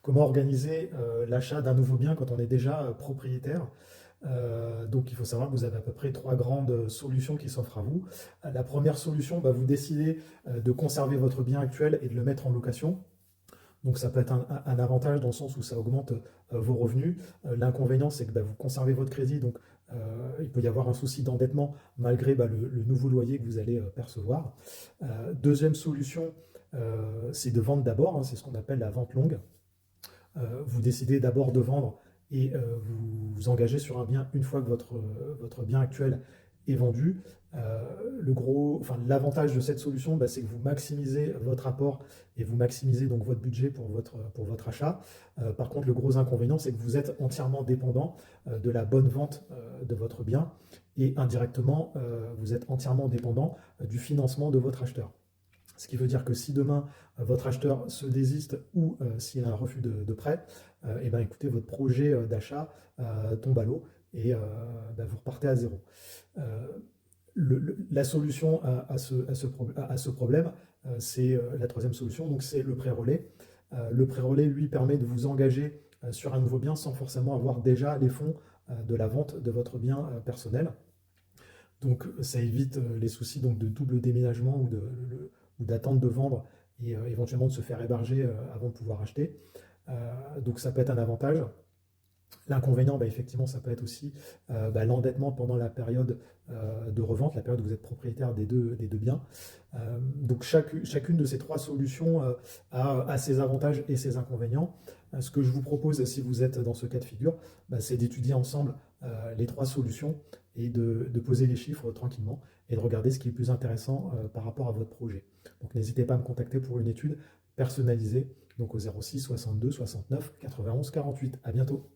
comment organiser l'achat d'un nouveau bien quand on est déjà propriétaire. Donc il faut savoir que vous avez à peu près trois grandes solutions qui s'offrent à vous. La première solution, bah, vous décidez de conserver votre bien actuel et de le mettre en location. Donc ça peut être un avantage dans le sens où ça augmente vos revenus. L'inconvénient, c'est que bah, vous conservez votre crédit, donc il peut y avoir un souci d'endettement malgré bah, le nouveau loyer que vous allez percevoir. Deuxième solution, c'est de vendre d'abord, hein, c'est ce qu'on appelle la vente longue. Vous décidez d'abord de vendre et vous vous engagez sur un bien une fois que votre bien actuel est vendu. L'avantage de cette solution, bah, c'est que vous maximisez votre apport et vous maximisez donc votre budget pour votre achat. Par contre, le gros inconvénient, c'est que vous êtes entièrement dépendant de la bonne vente de votre bien et indirectement, vous êtes entièrement dépendant du financement de votre acheteur. Ce qui veut dire que si demain votre acheteur se désiste ou s'il a un refus de prêt, et ben, écoutez, votre projet d'achat tombe à l'eau et ben, vous repartez à zéro. Euh, la solution à ce problème, c'est la troisième solution, donc c'est le pré-relais. Le pré-relais, lui, permet de vous engager sur un nouveau bien sans forcément avoir déjà les fonds de la vente de votre bien personnel. Donc ça évite les soucis donc, de double déménagement ou d'attente de vendre et éventuellement de se faire héberger avant de pouvoir acheter. Donc ça peut être un avantage. L'inconvénient, bah, effectivement, ça peut être aussi bah, l'endettement pendant la période de revente, la période où vous êtes propriétaire des deux biens. Donc chacune de ces trois solutions a ses avantages et ses inconvénients. Ce que je vous propose, si vous êtes dans ce cas de figure, bah, c'est d'étudier ensemble les trois solutions et de poser les chiffres tranquillement et de regarder ce qui est le plus intéressant par rapport à votre projet. Donc n'hésitez pas à me contacter pour une étude personnalisée, donc au 06 62 69 91 48. À bientôt.